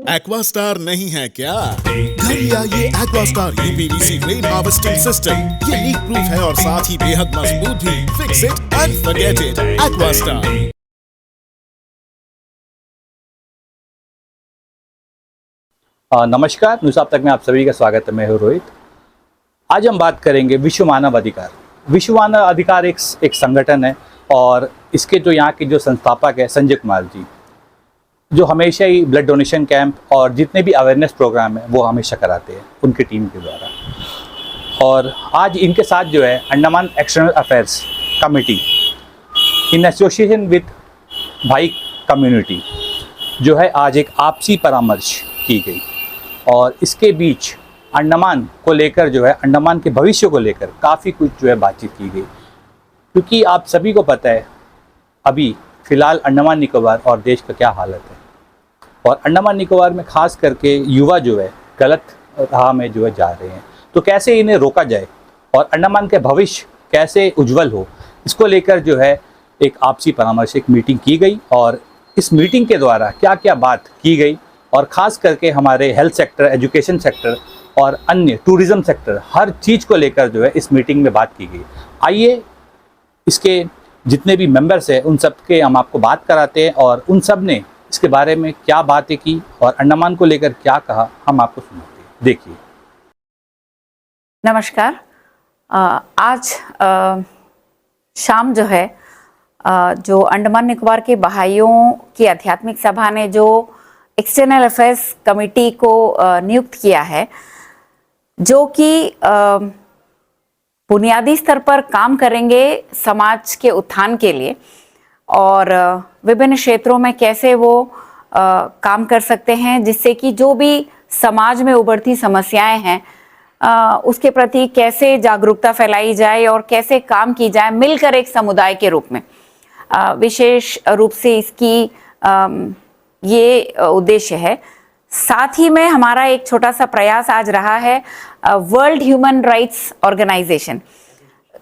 Aquastar नहीं है क्या? घर लिया ये Aquastar UPVC rain harvesting system. ये लीक प्रूफ है और साथ ही बेहद मजबूत भी। Fix it and forget it. Aquastar. नमस्कार, न्यूज़ आप तक में आप सभी का स्वागत है। मैं हूं रोहित। आज हम बात करेंगे विश्व मानव अधिकार। विश्व मानव अधिकार एक संगठन है और इसके जो यहाँ के जो संस्थापक है संजय कुमार जी, जो हमेशा ही ब्लड डोनेशन कैंप और जितने भी अवेयरनेस प्रोग्राम है वो हमेशा कराते हैं उनकी टीम के द्वारा। और आज इनके साथ जो है Andaman external affairs committee in association with भाई कम्युनिटी जो है आज एक आपसी परामर्श की गई और इसके बीच अंडमान को लेकर जो है अंडमान के भविष्य को लेकर काफ़ी कुछ जो है बातचीत की गई। क्योंकि आप सभी को पता है अभी फ़िलहाल अंडमान निकोबार और देश का क्या हालत है और अंडमान निकोबार में ख़ास करके युवा जो है गलत राह में जो है जा रहे हैं। तो कैसे इन्हें रोका जाए और अंडमान के भविष्य कैसे उज्जवल हो, इसको लेकर जो है एक आपसी परामर्श एक मीटिंग की गई। और इस मीटिंग के द्वारा क्या क्या बात की गई और ख़ास करके हमारे हेल्थ सेक्टर, एजुकेशन सेक्टर और अन्य टूरिज़्म सेक्टर हर चीज़ को लेकर जो है इस मीटिंग में बात की गई। आइए इसके जितने भी मेंबर्स हैं उन सब के हम आपको बात कराते हैं और उन सब ने इसके बारे में क्या बातें की और अंडमान को लेकर क्या कहा हम आपको सुनाते हैं। देखिए। नमस्कार। आज शाम जो है जो अंडमान निकोबार के बहाइयों की आध्यात्मिक सभा ने जो एक्सटर्नल अफेयर्स कमेटी को नियुक्त किया है, जो कि बुनियादी स्तर पर काम करेंगे समाज के उत्थान के लिए और विभिन्न क्षेत्रों में कैसे वो काम कर सकते हैं, जिससे कि जो भी समाज में उभरती समस्याएं हैं उसके प्रति कैसे जागरूकता फैलाई जाए और कैसे काम की जाए मिलकर एक समुदाय के रूप में। विशेष रूप से इसकी ये उद्देश्य है। साथ ही में हमारा एक छोटा सा प्रयास आज रहा है World Human Rights Organization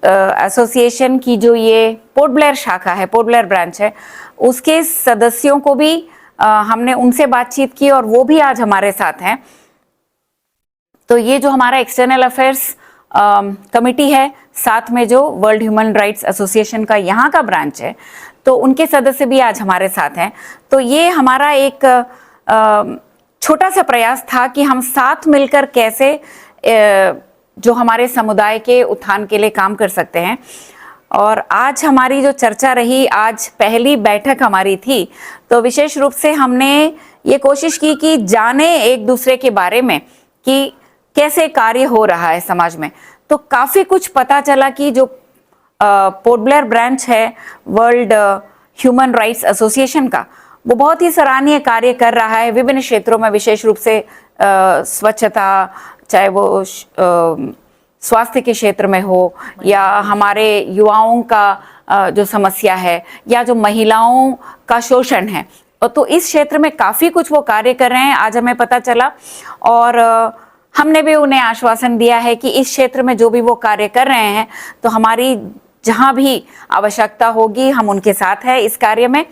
Association की जो ये पोर्ट ब्लेयर शाखा है, पोर्ट ब्लेयर ब्रांच है, उसके सदस्यों को भी हमने उनसे बातचीत की और वो भी आज हमारे साथ हैं। तो ये जो हमारा एक्सटर्नल अफेयर्स कमेटी है, साथ में जो वर्ल्ड ह्यूमन राइट्स एसोसिएशन का यहाँ का ब्रांच है, तो उनके सदस्य भी आज हमारे साथ हैं। तो ये हमारा एक छोटा सा प्रयास था कि हम साथ मिलकर कैसे जो हमारे समुदाय के उत्थान के लिए काम कर सकते हैं। और आज हमारी जो चर्चा रही, आज पहली बैठक हमारी थी, तो विशेष रूप से हमने ये कोशिश की कि जाने एक दूसरे के बारे में कि कैसे कार्य हो रहा है समाज में। तो काफ़ी कुछ पता चला कि जो पोर्ट ब्लेयर ब्रांच है वर्ल्ड ह्यूमन राइट्स एसोसिएशन का, वो बहुत ही सराहनीय कार्य कर रहा है विभिन्न क्षेत्रों में, विशेष रूप से स्वच्छता, चाहे वो स्वास्थ्य के क्षेत्र में हो या हमारे युवाओं का जो समस्या है या जो महिलाओं का शोषण है, तो इस क्षेत्र में काफ़ी कुछ वो कार्य कर रहे हैं, आज हमें पता चला। और हमने भी उन्हें आश्वासन दिया है कि इस क्षेत्र में जो भी वो कार्य कर रहे हैं, तो हमारी जहाँ भी आवश्यकता होगी हम उनके साथ हैं इस कार्य में।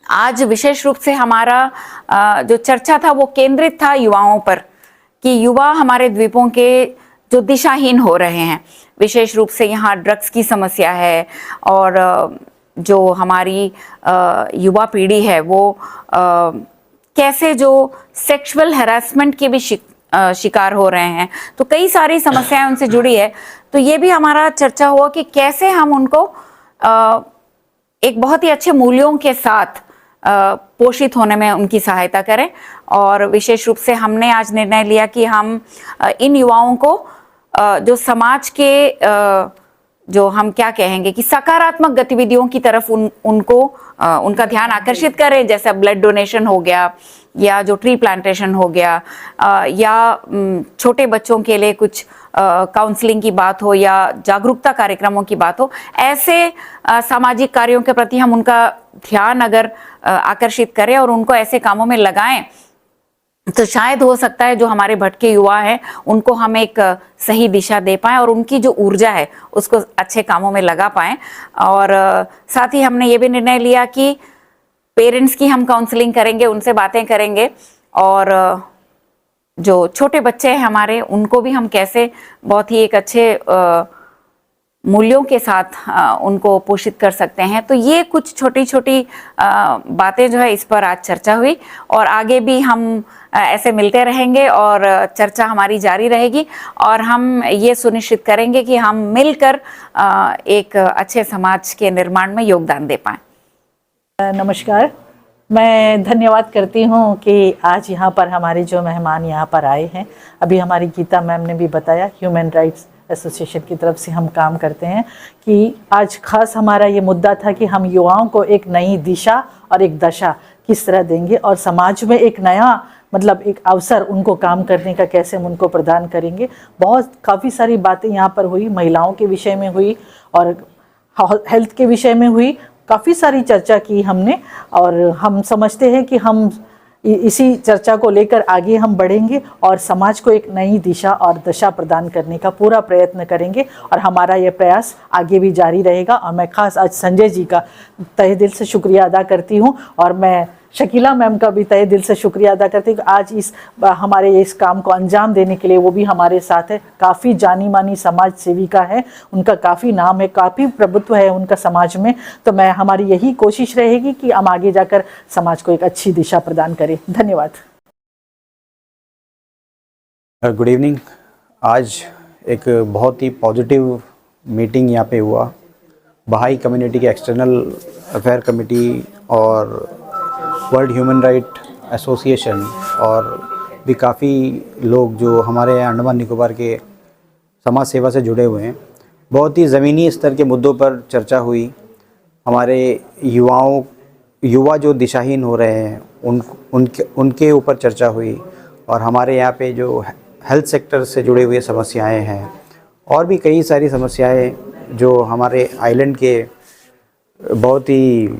आज विशेष रूप से हमारा जो चर्चा था वो केंद्रित था युवाओं पर, कि युवा हमारे द्वीपों के जो दिशाहीन हो रहे हैं, विशेष रूप से यहाँ ड्रग्स की समस्या है और जो हमारी युवा पीढ़ी है वो कैसे जो सेक्सुअल हैरेसमेंट के भी शिकार हो रहे हैं। तो कई सारी समस्याएं उनसे जुड़ी है। तो ये भी हमारा चर्चा हुआ कि कैसे हम उनको एक बहुत ही अच्छे मूल्यों के साथ पोषित होने में उनकी सहायता करें। और विशेष रूप से हमने आज निर्णय लिया कि हम इन युवाओं को जो समाज के जो हम क्या कहेंगे कि सकारात्मक गतिविधियों की तरफ उनको उनका ध्यान आकर्षित करें, जैसे ब्लड डोनेशन हो गया या जो ट्री प्लांटेशन हो गया या छोटे बच्चों के लिए कुछ काउंसलिंग की बात हो या जागरूकता कार्यक्रमों की बात हो। ऐसे सामाजिक कार्यों के प्रति हम उनका ध्यान अगर आकर्षित करें और उनको ऐसे कामों में लगाएं, तो शायद हो सकता है जो हमारे भटके युवा हैं उनको हम एक सही दिशा दे पाएं और उनकी जो ऊर्जा है उसको अच्छे कामों में लगा पाएं। और साथ ही हमने ये भी निर्णय लिया कि पेरेंट्स की हम काउंसलिंग करेंगे, उनसे बातें करेंगे, और जो छोटे बच्चे हैं हमारे, उनको भी हम कैसे बहुत ही एक अच्छे मूल्यों के साथ उनको पोषित कर सकते हैं। तो ये कुछ छोटी छोटी बातें जो है इस पर आज चर्चा हुई, और आगे भी हम ऐसे मिलते रहेंगे और चर्चा हमारी जारी रहेगी, और हम ये सुनिश्चित करेंगे कि हम मिलकर एक अच्छे समाज के निर्माण में योगदान दे पाएं। नमस्कार, मैं धन्यवाद करती हूँ कि आज यहाँ पर हमारे जो मेहमान यहाँ पर आए हैं। अभी हमारी गीता मैम ने भी बताया, ह्यूमन राइट्स एसोसिएशन की तरफ से हम काम करते हैं कि आज खास हमारा ये मुद्दा था कि हम युवाओं को एक नई दिशा और एक दशा किस तरह देंगे, और समाज में एक नया मतलब एक अवसर उनको काम करने का कैसे हम उनको प्रदान करेंगे। बहुत काफ़ी सारी बातें यहाँ पर हुई, महिलाओं के विषय में हुई और हेल्थ के विषय में हुई, काफ़ी सारी चर्चा की हमने, और हम समझते हैं कि हम इसी चर्चा को लेकर आगे हम बढ़ेंगे और समाज को एक नई दिशा और दशा प्रदान करने का पूरा प्रयत्न करेंगे, और हमारा ये प्रयास आगे भी जारी रहेगा। और मैं खास आज संजय जी का तहे दिल से शुक्रिया अदा करती हूँ, और मैं शकीला मैम का भी तहे दिल से शुक्रिया अदा करती हूँ कि आज हमारे इस काम को अंजाम देने के लिए वो भी हमारे साथ है। काफ़ी जानी मानी समाज सेविका है, उनका काफ़ी नाम है, काफ़ी प्रभुत्व है उनका समाज में। तो मैं हमारी यही कोशिश रहेगी कि हम आगे जाकर समाज को एक अच्छी दिशा प्रदान करें। धन्यवाद। Good evening. आज एक बहुत ही पॉजिटिव मीटिंग यहाँ पे हुआ। बहाई कम्युनिटी के एक्सटर्नल अफेयर कमेटी और वर्ल्ड ह्यूमन राइट एसोसिएशन और भी काफ़ी लोग जो हमारे अंडमान निकोबार के समाज सेवा से जुड़े हुए हैं, बहुत ही ज़मीनी स्तर के मुद्दों पर चर्चा हुई। हमारे युवा जो दिशाहीन हो रहे हैं उनके ऊपर चर्चा हुई, और हमारे यहाँ पे जो हेल्थ सेक्टर से जुड़े हुए समस्याएं हैं और भी कई सारी समस्याएं जो हमारे आइलैंड के बहुत ही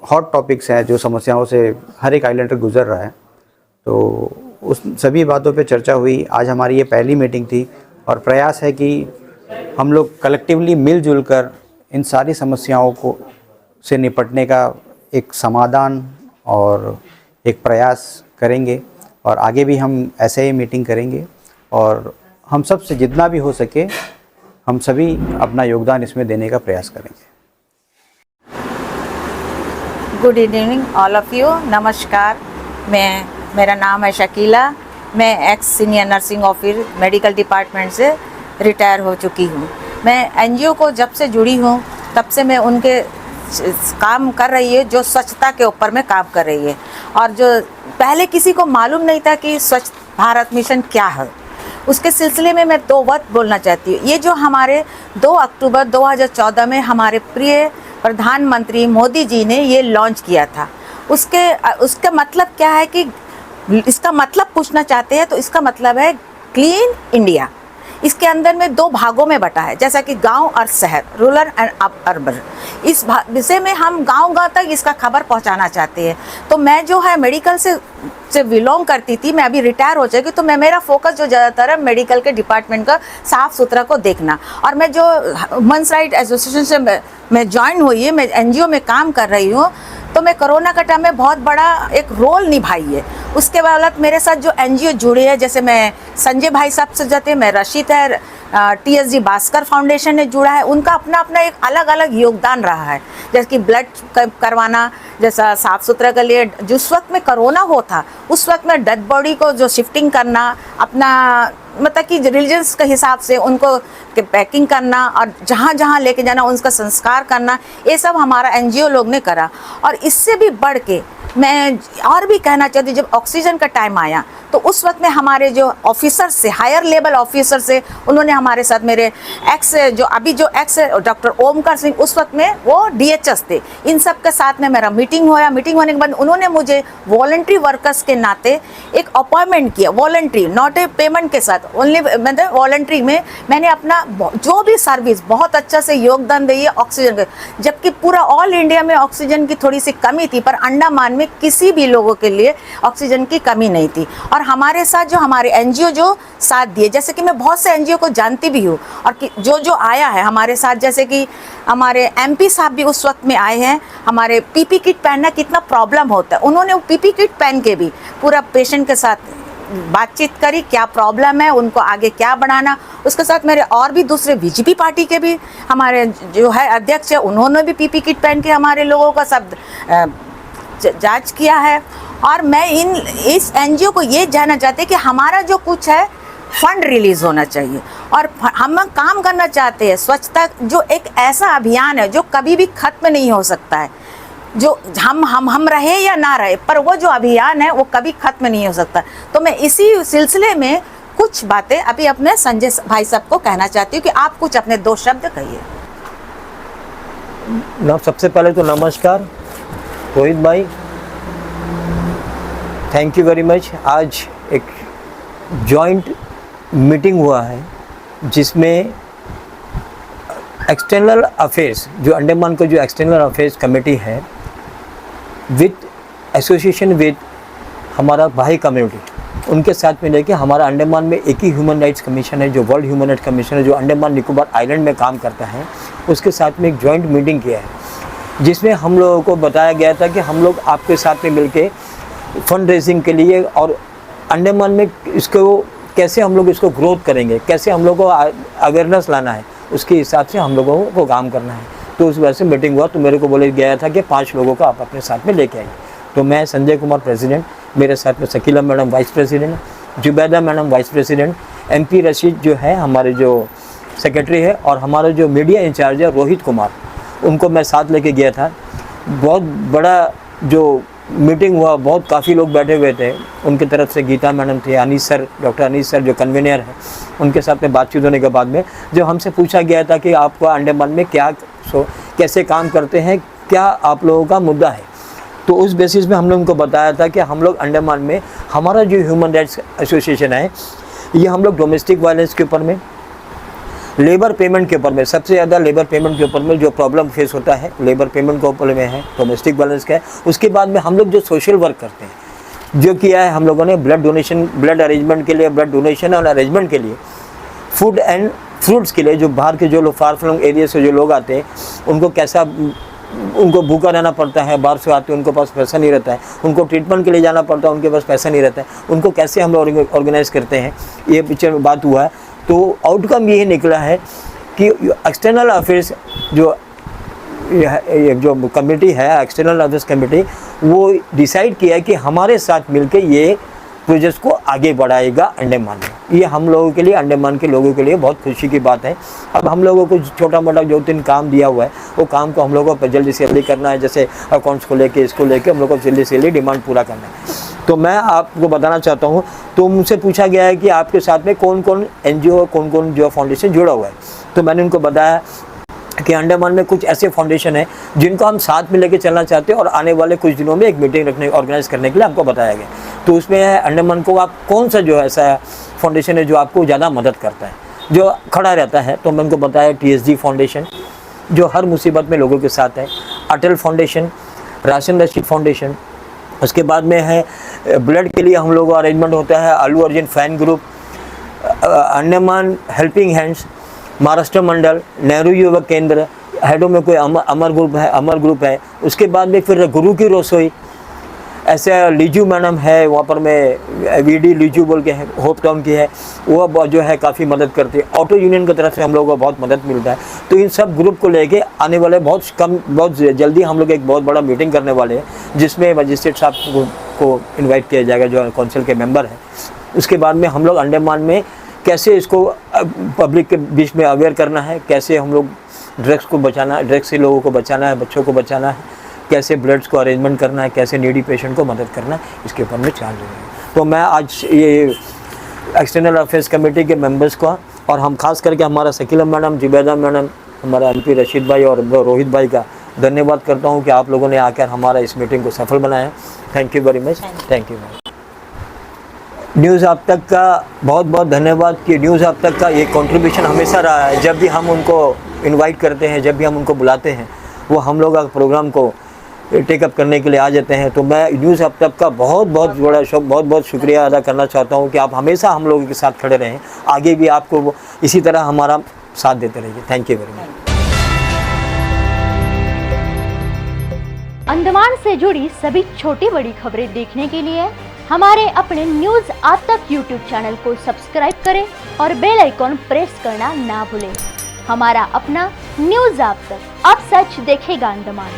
हॉट टॉपिक्स हैं, जो समस्याओं से हर एक आइलैंडर गुजर रहा है। तो उस सभी बातों पे चर्चा हुई। आज हमारी ये पहली मीटिंग थी, और प्रयास है कि हम लोग कलेक्टिवली मिलजुल कर इन सारी समस्याओं को से निपटने का एक समाधान और एक प्रयास करेंगे, और आगे भी हम ऐसे ही मीटिंग करेंगे, और हम सब से जितना भी हो सके हम सभी अपना योगदान इसमें देने का प्रयास करेंगे। Good evening all of you. नमस्कार, मेरा नाम है शकीला। मैं x senior nursing officer medical department से रिटायर हो चुकी हूँ। मैं एनजीओ को जब से जुड़ी हूँ तब से मैं उनके काम कर रही है जो स्वच्छता के ऊपर में काम कर रही है, और जो पहले किसी को मालूम नहीं था कि स्वच्छ भारत मिशन क्या है, उसके सिलसिले में मैं 2 बात बोलना चाहती हूँ। ये जो हमारे 2 अक्टूबर 2014 में हमारे प्रिय प्रधानमंत्री मोदी जी ने ये लॉन्च किया था, उसका मतलब क्या है कि इसका मतलब पूछना चाहते हैं तो इसका मतलब है क्लीन इंडिया। इसके अंदर में 2 भागों में बटा है, जैसा कि गांव और शहर, रूरल एंड अर्बन। इस विषय में हम गांव-गांव तक इसका खबर पहुंचाना चाहते हैं। तो मैं जो है मेडिकल से बिलोंग करती थी, मैं अभी रिटायर हो जाएगी, तो मेरा फोकस जो ज़्यादातर है मेडिकल के डिपार्टमेंट का साफ़ सुथरा को देखना। और मैं जो ह्यूमन राइट एसोसिएशन से मैं ज्वाइन हुई है, मैं एनजीओ में काम कर रही हूँ, तो मैं कोरोना का टाइम में बहुत बड़ा एक रोल निभाई है। उसके बाद मेरे साथ जो एनजीओ जुड़े हैं, जैसे मैं संजय भाई साहब से जाते, मैं रशीद है, TSG भास्कर फाउंडेशन ने जुड़ा है, उनका अपना अपना एक अलग अलग योगदान रहा है। जैसे कि ब्लड करवाना, जैसा साफ़ सुथरा के लिए जिस वक्त में कोरोना हो था उस वक्त में डेड बॉडी को जो शिफ्टिंग करना, अपना मतलब कि रिलीजन्स के हिसाब से उनको पैकिंग करना और जहाँ जहाँ लेके जाना उनका संस्कार करना, ये सब हमारा एनजीओ लोग ने करा। और इससे भी बढ़ के मैं और भी कहना चाहती हूँ, जब ऑक्सीजन का टाइम आया तो उस वक्त में हमारे जो ऑफिसर्स से, हायर लेवल ऑफिसर से, उन्होंने हमारे साथ मेरे एक्स डॉक्टर ओमकार सिंह उस वक्त में वो DHS थे, इन सब के साथ में मेरा मीटिंग हुआ। मीटिंग होने के बाद उन्होंने मुझे वॉलंटरी वर्कर्स के नाते एक अपॉइंटमेंट किया, वॉलंटरी नॉट ए पेमेंट के साथ, ओनली मतलब वॉलंटरी में मैंने अपना जो भी सर्विस बहुत अच्छा से योगदान दी है ऑक्सीजन के। जबकि पूरा ऑल इंडिया में ऑक्सीजन की थोड़ी सी कमी थी, पर अंडमान में में किसी भी लोगों के लिए ऑक्सीजन की कमी नहीं थी। और हमारे साथ जो हमारे एनजीओ जो साथ दिए, जैसे कि मैं बहुत से एनजीओ को जानती भी हूँ, और जो जो आया है हमारे साथ, जैसे कि हमारे एमपी साहब भी उस वक्त में आए हैं। हमारे पीपी किट पहनना कितना प्रॉब्लम होता है, उन्होंने वो पीपी किट पहन के भी पूरा पेशेंट के साथ बातचीत करी, क्या प्रॉब्लम है, उनको आगे क्या बढ़ाना। उसके साथ मेरे और भी दूसरे बीजेपी पार्टी के भी हमारे जो है अध्यक्ष है, उन्होंने भी पीपी किट पहन के हमारे लोगों का सब जांच किया है। और मैं इस एनजीओ को ये जानना चाहते कि हमारा जो कुछ है फंड रिलीज होना चाहिए, और हम काम करना चाहते हैं स्वच्छता, जो एक ऐसा अभियान है जो कभी भी खत्म नहीं हो सकता है। जो हम रहे या ना रहे, पर वो जो अभियान है वो कभी खत्म नहीं हो सकता। तो मैं इसी सिलसिले में कुछ बातें अभी अपने संजय भाई साहब को कहना चाहती हूँ कि आप कुछ अपने 2 शब्द कहिए। सबसे पहले तो नमस्कार रोहित भाई, थैंक यू वेरी मच। आज एक जॉइंट मीटिंग हुआ है जिसमें एक्सटर्नल अफेयर्स, जो अंडमान का जो एक्सटर्नल अफेयर्स कमेटी है, विद एसोसिएशन विद हमारा भाई कम्युनिटी, उनके साथ में लेके हमारा अंडमान में एक ही ह्यूमन राइट्स कमीशन है, जो वर्ल्ड ह्यूमन राइट्स कमीशन है, जो अंडमान निकोबार आइलैंड में काम करता है, उसके साथ में एक जॉइंट मीटिंग किया है, जिसमें हम लोगों को बताया गया था कि हम लोग आपके साथ में मिलके फंड रेजिंग के लिए और अंडमान में इसको कैसे हम लोग इसको ग्रोथ करेंगे, कैसे हम लोगों को अवेयरनेस लाना है, उसके हिसाब से हम लोगों को काम करना है। तो उस वजह से मीटिंग हुआ, तो मेरे को बोला गया था कि 5 लोगों को आप अपने साथ में लेके आइए। तो मैं संजय कुमार प्रेसिडेंट, मेरे साथ में Shakila madam vice president, Zubaida madam vice president, MP Rashid जो है हमारे जो सेक्रेटरी है, और हमारा जो मीडिया इंचार्ज है रोहित कुमार, उनको मैं साथ लेके गया था। बहुत बड़ा जो मीटिंग हुआ, बहुत काफ़ी लोग बैठे हुए थे। उनकी तरफ से गीता मैडम थे, Anees sir, doctor Anees sir जो कन्वीनर है, उनके साथ में बातचीत होने के बाद में जब हमसे पूछा गया था कि आपको अंडमान में कैसे काम करते हैं, क्या आप लोगों का मुद्दा है, तो उस बेसिस में हमने उनको बताया था कि हम लोग अंडमान में हमारा जो ह्यूमन राइट्स एसोसिएशन है, ये हम लोग डोमेस्टिक वायलेंस के ऊपर में, लेबर पेमेंट के ऊपर में, सबसे ज़्यादा लेबर पेमेंट के ऊपर में जो प्रॉब्लम फेस होता है, लेबर पेमेंट के ऊपर में है, डोमेस्टिक वायलेंस का है। उसके बाद में हम लोग जो सोशल वर्क करते हैं, जो किया है हम लोगों ने ब्लड डोनेशन, ब्लड अरेंजमेंट के लिए, ब्लड डोनेशन और अरेंजमेंट के लिए, फूड एंड फ्रूट्स के लिए, जो बाहर के जो लोग फार फ्लंग एरिया से जो लोग आते हैं, उनको कैसा, उनको भूखा रहना पड़ता है, बाहर से आते हैं, उनको पास पैसा नहीं रहता है, उनको ट्रीटमेंट के लिए जाना पड़ता है, उनके पास पैसा नहीं रहता है, उनको कैसे हम लोग ऑर्गेनाइज करते हैं, ये पिक्चर में बात हुआ है। तो आउटकम ये निकला है कि एक्सटर्नल अफेयर्स जो कमेटी है, एक्सटर्नल अफेयर्स कमेटी, वो डिसाइड किया है कि हमारे साथ मिलके ये प्रोजेक्ट को आगे बढ़ाएगा अंडमान में। ये हम लोगों के लिए, अंडमान के लोगों के लिए बहुत खुशी की बात है। अब हम लोगों को छोटा मोटा जो 3 काम दिया हुआ है, वो काम को हम लोगों को जल्दी से जल्दी करना है। जैसे अकाउंट्स को लेके, इसको लेके हम लोग को जल्दी से जल्दी डिमांड पूरा करना है। तो मैं आपको बताना चाहता हूँ, तो मुझसे पूछा गया है कि आपके साथ में कौन कौन एनजीओ, कौन कौन जो फाउंडेशन जुड़ा हुआ है। तो मैंने उनको बताया कि अंडमान में कुछ ऐसे फाउंडेशन है जिनको हम साथ में लेके चलना चाहते हैं, और आने वाले कुछ दिनों में एक मीटिंग ऑर्गेनाइज करने के लिए हमको बताया गया। तो उसमें अंडमान को आप कौन सा जो ऐसा फाउंडेशन है जो आपको ज़्यादा मदद करता है, जो खड़ा रहता है। तो मैं उनको बताया TSG फाउंडेशन, जो हर मुसीबत में लोगों के साथ है, अटल फाउंडेशन, राशन रशीद फाउंडेशन, उसके बाद में है ब्लड के लिए हम लोगों का अरेंजमेंट होता है Allu Arjun fan group, Andaman helping hands, Maharashtra Mandal, Nehru Yuvak Kendra, हेडों में कोई अमर ग्रुप है। उसके बाद में फिर गुरु की रसोई, ऐसे लीजू मैडम है, वहाँ पर मैं VD लीजू बोल के है, होप टाउन की है, वो जो है काफ़ी मदद करती है। ऑटो यूनियन की तरफ से हम लोगों को बहुत मदद मिलता है। तो इन सब ग्रुप को लेके आने वाले बहुत जल्दी हम लोग एक बहुत बड़ा मीटिंग करने वाले हैं, जिसमें मजिस्ट्रेट साहब को इन्वाइट किया जाएगा, जो काउंसिल के मेंबर हैं। उसके बाद में हम लोग अंडमान में कैसे इसको पब्लिक के बीच में अवेयर करना है, कैसे हम लोग ड्रग्स को बचाना, ड्रग्स से लोगों को बचाना है, बच्चों को बचाना है, कैसे ब्लड्स को अरेंजमेंट करना है, कैसे नीडी पेशेंट को मदद करना है, इसके ऊपर में चार्ज रहे हैं। तो मैं आज ये एक्सटर्नल अफेयर्स कमेटी के मेंबर्स को, और हम खास करके हमारा शकीला मैडम, जुबैदा मैडम, हमारा MP रशीद भाई और रोहित भाई का धन्यवाद करता हूँ कि आप लोगों ने आकर हमारा इस मीटिंग को सफल बनाया। Thank you very much. Thank you ma'am. News आप तक का बहुत बहुत धन्यवाद कि न्यूज़ आप तक का ये कंट्रीब्यूशन हमेशा रहा है। जब भी हम उनको इनवाइट करते हैं, जब भी हम उनको बुलाते हैं, वो हम लोग का प्रोग्राम को टेकअप करने के लिए आ जाते हैं। तो मैं न्यूज़ अब तक का बहुत बहुत शुक्रिया अदा करना चाहता हूँ कि आप हमेशा हम लोगों के साथ खड़े रहें, आगे भी आपको इसी तरह हमारा साथ देते रहिए। Thank you very much. Andaman से जुड़ी सभी छोटी बड़ी खबरें देखने के लिए हमारे अपने न्यूज आज तक यूट्यूब चैनल को सब्सक्राइब करें और बेल आइकॉन प्रेस करना ना भूलें। हमारा अपना न्यूज आज तक, अब सच देखेगा अंडमान।